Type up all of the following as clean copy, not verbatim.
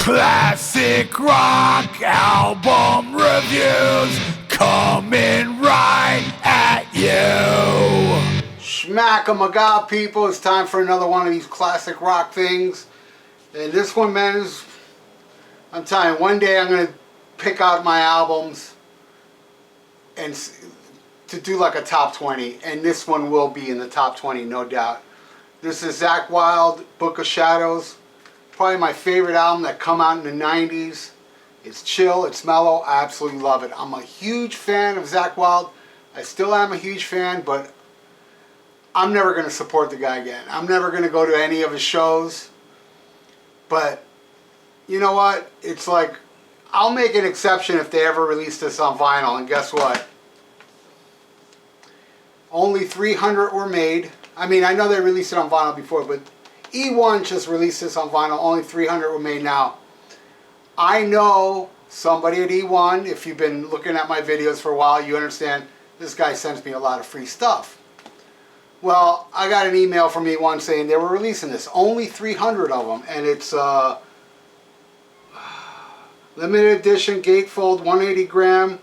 Classic rock album reviews coming right at you. SHMACKEMAGOB, people. It's time for another one of these classic rock things. And this one, man, is... I'm telling you, one day I'm going to pick out my albums and to do like a top 20. And this one will be in the top 20, no doubt. This is Zakk Wylde, Book of Shadows. Probably my favorite album that come out in the 90s. It's chill, it's mellow, I absolutely love it. I'm a huge fan of Zakk Wylde. I still am a huge fan, but I'm never going to support the guy again. I'm never going to go to any of his shows. But you know what? It's like, I'll make an exception if they ever release this on vinyl. And guess what? Only 300 were made. I mean, I know they released it on vinyl before, but E1 just released this on vinyl. Only 300 were made now. I know somebody at E1, if you've been looking at my videos for a while, you understand this guy sends me a lot of free stuff. Well, I got an email from E1 saying they were releasing this. Only 300 of them, and it's limited edition Gatefold 180 gram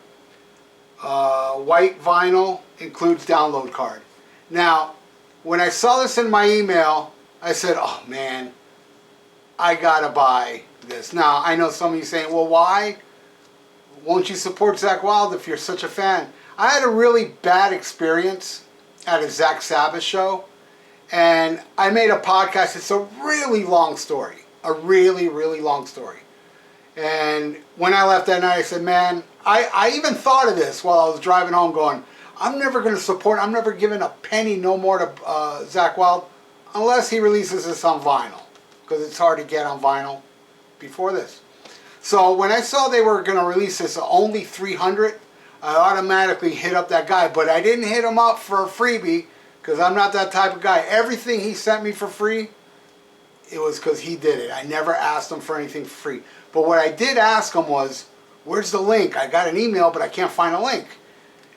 white vinyl, includes download card. Now, when I saw this in my email, I said, oh man, I gotta buy this. Now, I know some of you saying, well, why won't you support Zakk Wylde if you're such a fan? I had a really bad experience at a Zach Sabbath show, and I made a podcast. It's a really long story, a really, really long story. And when I left that night, I said, man, I even thought of this while I was driving home going, I'm never going to support, I'm never giving a penny no more to Zakk Wylde unless he releases this on vinyl, because it's hard to get on vinyl before this. So when I saw they were going to release this only 300, I automatically hit up that guy, but I didn't hit him up for a freebie because I'm not that type of guy. Everything he sent me for free, it was because he did it. I never asked him for anything for free. But what I did ask him was, where's the link? I got an email, but I can't find a link.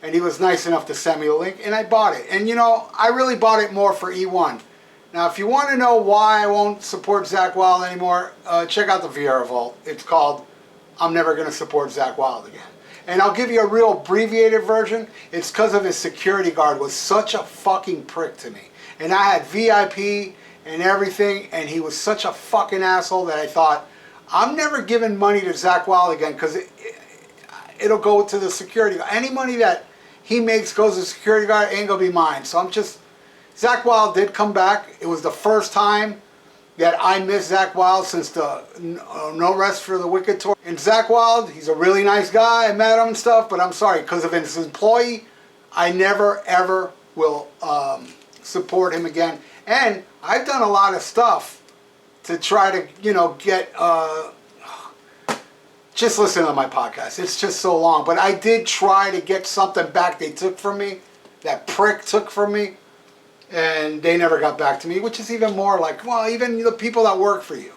And he was nice enough to send me a link, and I bought it. And you know, I really bought it more for E1. Now, if you want to know why I won't support Zakk Wylde anymore, check out the VIERA vault. It's called, I'm never going to support Zakk Wylde again. And I'll give you a real abbreviated version. It's because of his security guard was such a fucking prick to me. And I had VIP and everything, and he was such a fucking asshole that I thought, I'm never giving money to Zakk Wylde again because it'll go to the security guard. Any money that he makes goes to the security guard, ain't going to be mine. So I'm just... Zakk Wylde did come back. It was the first time that I missed Zakk Wylde since the No Rest for the Wicked tour. And Zakk Wylde, he's a really nice guy. I met him and stuff, but I'm sorry, because of his employee, I never ever will support him again. And I've done a lot of stuff to try to, you know, get... just listen to my podcast. It's just so long. But I did try to get something back they took from me. That prick took from me. And they never got back to me, which is even more like, well, even the people that work for you,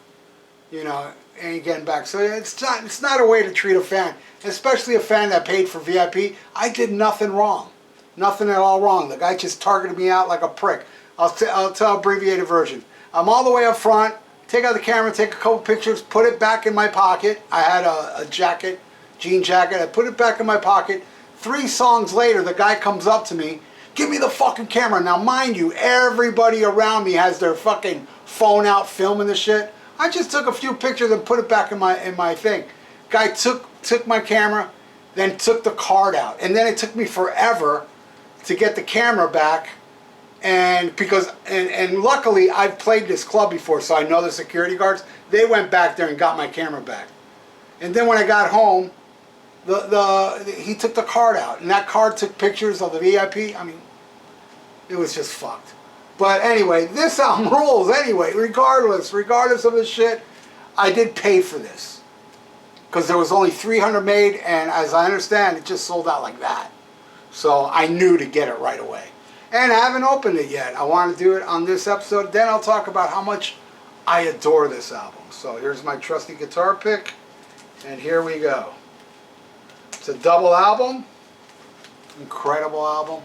you know, ain't getting back. So it's not a way to treat a fan, especially a fan that paid for VIP. I did nothing wrong. Nothing at all wrong. The guy just targeted me out like a prick. I'll tell abbreviated version. I'm all the way up front, take out the camera, take a couple pictures, put it back in my pocket. I had a jacket, jean jacket. I put it back in my pocket. 3 songs later, the guy comes up to me, give me the fucking camera. Now, mind you, everybody around me has their fucking phone out filming the shit. I just took a few pictures and put it back in my thing. Guy took my camera, then took the card out. And then it took me forever to get the camera back. And because and luckily I've played this club before, so I know the security guards. They went back there and got my camera back. And then when I got home, he took the card out, and that card took pictures of the VIP. I mean, it was just fucked. But anyway, this album rules anyway, regardless of the shit. I did pay for this because there was only 300 made, and as I understand, it just sold out like that. So I knew to get it right away. And I haven't opened it yet. I want to do it on this episode. Then I'll talk about how much I adore this album. So here's my trusty guitar pick, and here we go. It's a double album. Incredible album.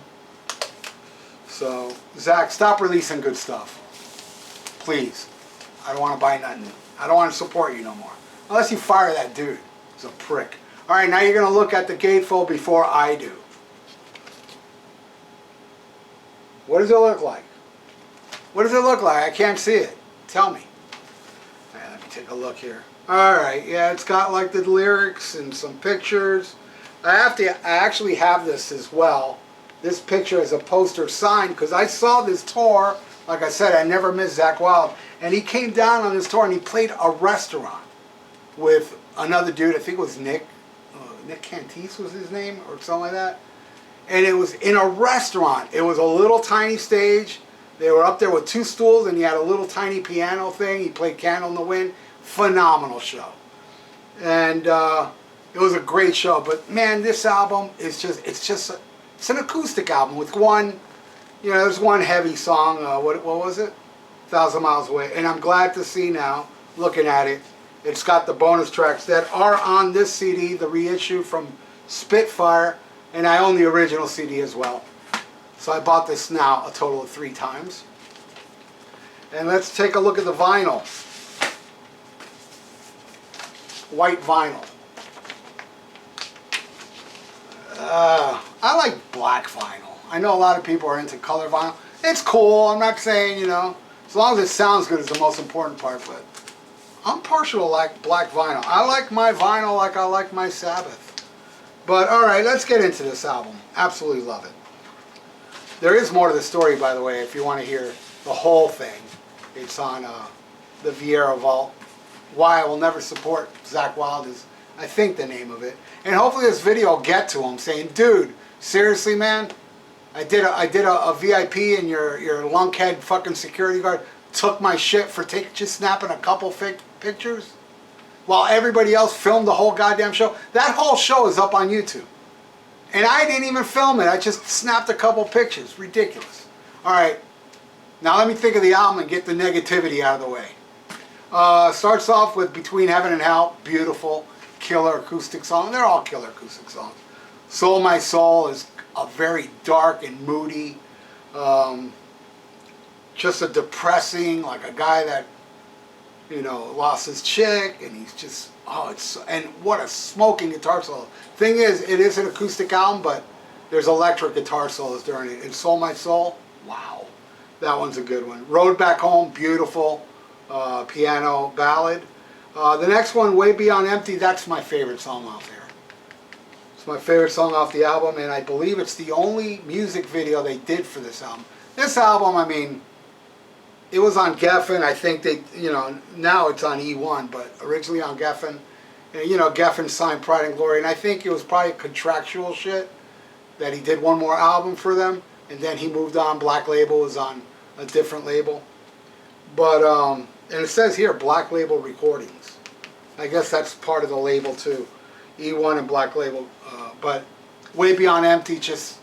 So, Zakk, stop releasing good stuff. Please. I don't want to buy nothing. I don't want to support you no more. Unless you fire that dude. He's a prick. Alright, now you're going to look at the gatefold before I do. What does it look like? What does it look like? I can't see it. Tell me. Alright, let me take a look here. Alright, yeah, it's got like the lyrics and some pictures. I actually have this as well. This picture is a poster signed because I saw this tour. Like I said, I never missed Zakk Wylde. And he came down on this tour and he played a restaurant with another dude. I think it was Nick. Nick Cantis was his name or something like that. And it was in a restaurant. It was a little tiny stage. They were up there with 2 stools and he had a little tiny piano thing. He played Candle in the Wind. Phenomenal show. And it was a great show. But man, this album is it's an acoustic album with one, you know, there's one heavy song. What was it? 1,000 Miles Away. And I'm glad to see now, looking at it, it's got the bonus tracks that are on this CD, the reissue from Spitfire, and I own the original CD as well. So I bought this now a total of 3 times. And let's take a look at the vinyl. White vinyl. I like black vinyl. I know a lot of people are into color vinyl. It's cool. I'm not saying, you know, as long as it sounds good is the most important part, but I'm partial to like black vinyl. I like my vinyl like I like my Sabbath. But alright, let's get into this album. Absolutely love it. There is more to the story, by the way, if you want to hear the whole thing. It's on the VIERA vault. Why I Will Never Support Zakk Wylde is, I think, the name of it. And hopefully this video will get to him saying, dude, seriously, man, I did a VIP and your lunkhead fucking security guard took my shit for just snapping a couple fake pictures while everybody else filmed the whole goddamn show. That whole show is up on YouTube. And I didn't even film it. I just snapped a couple pictures. Ridiculous. Alright, now let me think of the album and get the negativity out of the way. Starts off with Between Heaven and Hell. Beautiful, killer acoustic song. They're all killer acoustic songs. Soul My Soul is a very dark and moody, just a depressing, like a guy that, you know, lost his chick, and he's just, and what a smoking guitar solo. Thing is, it is an acoustic album, but there's electric guitar solos during it. And Soul My Soul, wow, that one's a good one. Road Back Home, beautiful piano ballad. The next one, Way Beyond Empty, that's my favorite song off there. It's my favorite song off the album, and I believe it's the only music video they did for this album. This album, I mean, it was on Geffen. I think they, you know, now it's on E1, but originally on Geffen. And, you know, Geffen signed Pride and Glory, and I think it was probably contractual shit that he did one more album for them, and then he moved on. Black Label was on a different label. But, and it says here, Black Label Recordings. I guess that's part of the label too. E1 and Black Label. But Way Beyond Empty, just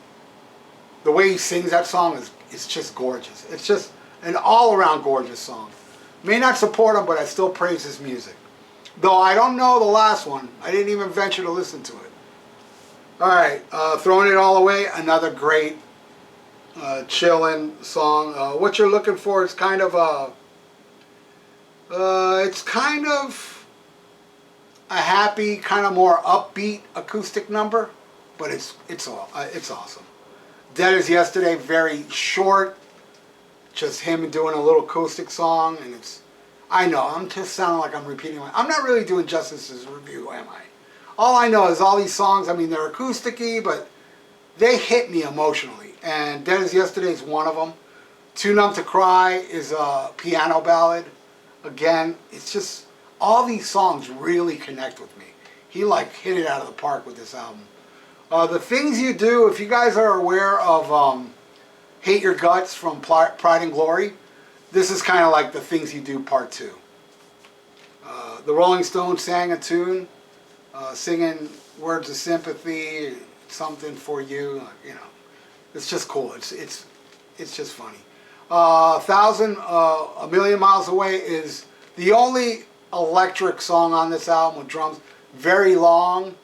the way he sings that song is just gorgeous. It's just an all-around gorgeous song. May not support him, but I still praise his music. Though I don't know the last one. I didn't even venture to listen to it. Alright, Throwing It All Away, another great chillin' song. What You're Looking For is kind of a it's kind of a happy, kind of more upbeat acoustic number, but it's awesome. Dead as Yesterday, very short, just him doing a little acoustic song, and it's, I know, I'm just sounding like I'm repeating I'm not really doing justice as a review, am I? All I know is all these songs, I mean, they're acoustic-y, but they hit me emotionally, and Dead as Yesterday is one of them. Too Numb to Cry is a piano ballad. Again, it's just, all these songs really connect with me. He like hit it out of the park with this album. The Things You Do, if you guys are aware of Hate Your Guts from Pride and Glory, this is kind of like The Things You Do Part 2. The Rolling Stones sang a tune, singing words of sympathy, something for you, you know. It's just cool. It's just funny. A Million Miles Away is the only electric song on this album with drums. Very long,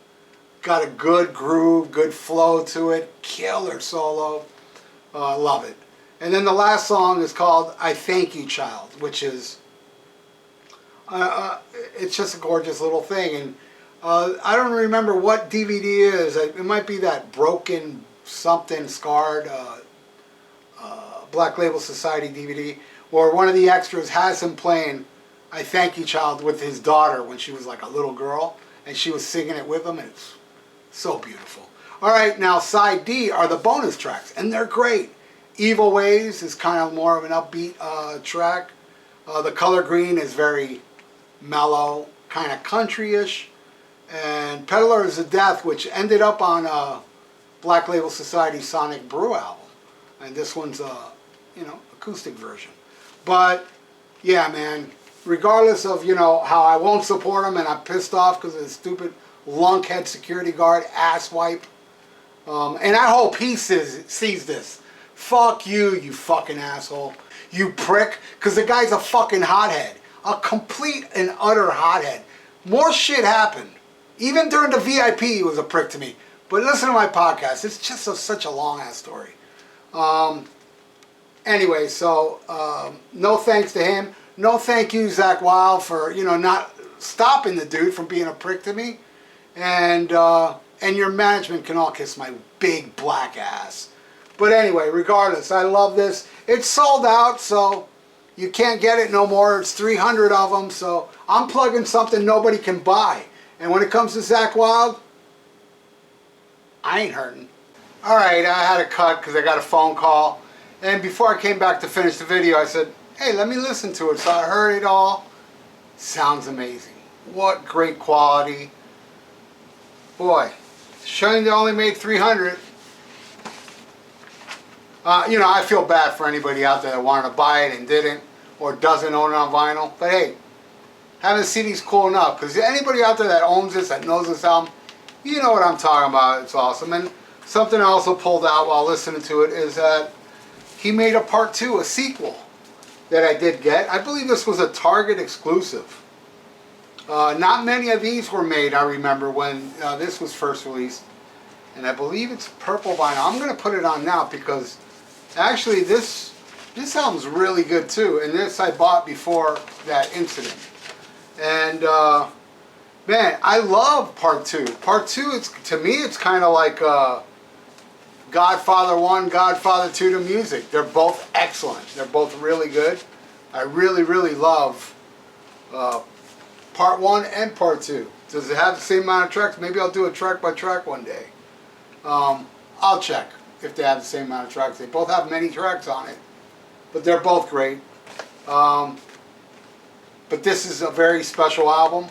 got a good groove, good flow to it, killer solo. Love it. And then the last song is called I Thank You Child, which is It's just a gorgeous little thing. And I don't remember what DVD it is. It might be that Broken Something Scarred Black Label Society DVD, where one of the extras has him playing I Thank You Child with his daughter when she was like a little girl, and she was singing it with him, and it's so beautiful. Alright, now side D are the bonus tracks, and they're great. Evil Ways is kind of more of an upbeat track. The Color Green is very mellow, kind of country-ish. And Peddlers of Death, which ended up on Black Label Society's Sonic Brew album. And this one's acoustic version. But yeah, man, regardless of how I won't support him and I'm pissed off because of the stupid lunkhead security guard asswipe, and I hope he sees this. Fuck you, you fucking asshole, you prick, because the guy's a fucking hothead, a complete and utter hothead. More shit happened. Even during the VIP, he was a prick to me. But listen to my podcast. It's just such a long ass story. Anyway, so no thanks to him. No thank you, Zakk Wylde, for not stopping the dude from being a prick to me. And your management can all kiss my big black ass. But anyway, regardless, I love this. It's sold out, so you can't get it no more. It's 300 of them, so I'm plugging something nobody can buy. And when it comes to Zakk Wylde, I ain't hurting. Alright, I had to cut because I got a phone call. And before I came back to finish the video, I said, hey, let me listen to it. So I heard it all. Sounds amazing. What great quality. Boy, showing they only made 300. I feel bad for anybody out there that wanted to buy it and didn't, or doesn't own it on vinyl. But hey, having a CD's cool enough, because anybody out there that owns this, that knows this album, you know what I'm talking about. It's awesome. And something I also pulled out while listening to it is that he made a part 2, a sequel, that I did get. I believe this was a Target exclusive. Not many of these were made, I remember, when this was first released. And I believe it's purple vinyl. I'm going to put it on now because actually this album's really good too. And this I bought before that incident. And man, I love part 2. Part 2, to me, it's kind of like Godfather 1, Godfather 2 to music. They're both excellent. They're both really good. I really, really love part 1 and part 2. Does it have the same amount of tracks? Maybe I'll do a track by track one day. I'll check if they have the same amount of tracks. They both have many tracks on it, but they're both great. But this is a very special album.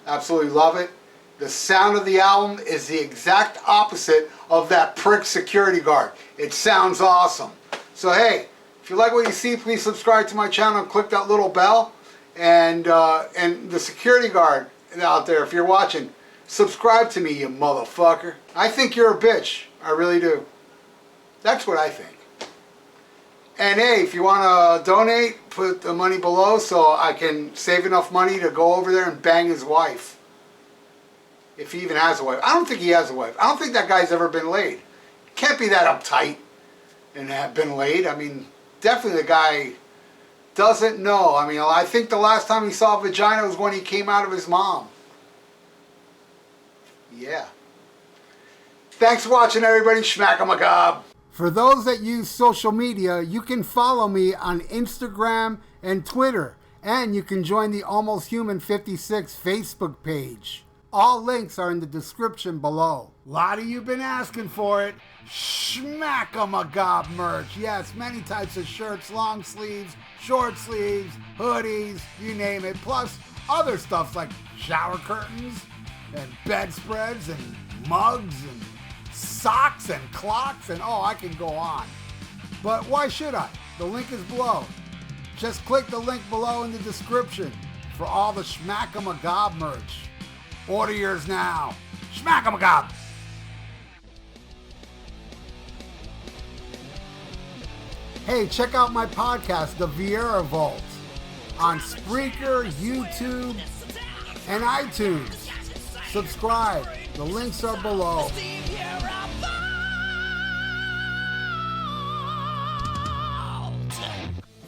Absolutely love it. The sound of the album is the exact opposite of that prick security guard. It sounds awesome. So hey, if you like what you see, please subscribe to my channel and click that little bell. And the security guard out there, if you're watching, subscribe to me, you motherfucker. I think you're a bitch. I really do. That's what I think. And hey, if you want to donate, put the money below so I can save enough money to go over there and bang his wife. If he even has a wife. I don't think he has a wife. I don't think that guy's ever been laid. Can't be that uptight and have been laid. I mean, definitely the guy doesn't know. I mean, I think the last time he saw a vagina was when he came out of his mom. Yeah. Thanks for watching, everybody. SHMACKEMAGOB. For those that use social media, you can follow me on Instagram and Twitter. And you can join the Almost Human 56 Facebook page. All links are in the description below. A lot of you been asking for it. SHMACKEMAGOB merch. Yes, many types of shirts, long sleeves, short sleeves, hoodies, you name it. Plus other stuff like shower curtains and bedspreads and mugs and socks and clocks and oh, I can go on. But why should I? The link is below. Just click the link below in the description for all the SHMACKEMAGOB merch. Order yours now. SHMACKEMAGOB. Hey, check out my podcast, The VIERA Vault, on Spreaker, YouTube, and iTunes. Subscribe. The links are below.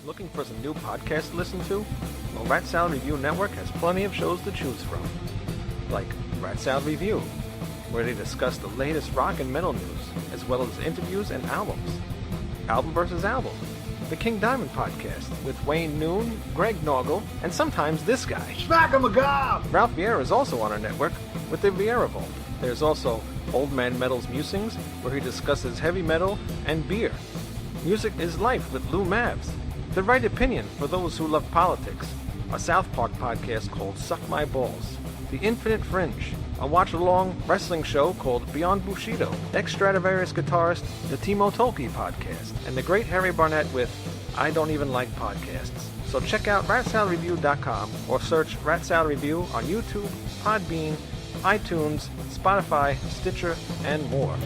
Looking for some new podcasts to listen to? Well, Rat Salad Review Network has plenty of shows to choose from. Like Rat Salad Review, where they discuss the latest rock and metal news, as well as interviews and albums. Album vs. Album, the King Diamond Podcast, with Wayne Noon, Greg Noggle, and sometimes this guy. SHMACKEMAGOB! Ralph VIERA is also on our network with the VIERA Vault. There's also Old Man Metal's Musings, where he discusses heavy metal and beer. Music is Life with Lou Mavs. The Right Opinion for those who love politics. A South Park podcast called Suck My Balls. The Infinite Fringe, a watch-along wrestling show called Beyond Bushido. Ex-Stradivarius guitarist, the Timo Tolkki podcast. And the Great Harry Barnett with I Don't Even Like Podcasts. So check out ratsaladreview.com or search Rat Salad Review on YouTube, Podbean, iTunes, Spotify, Stitcher, and more.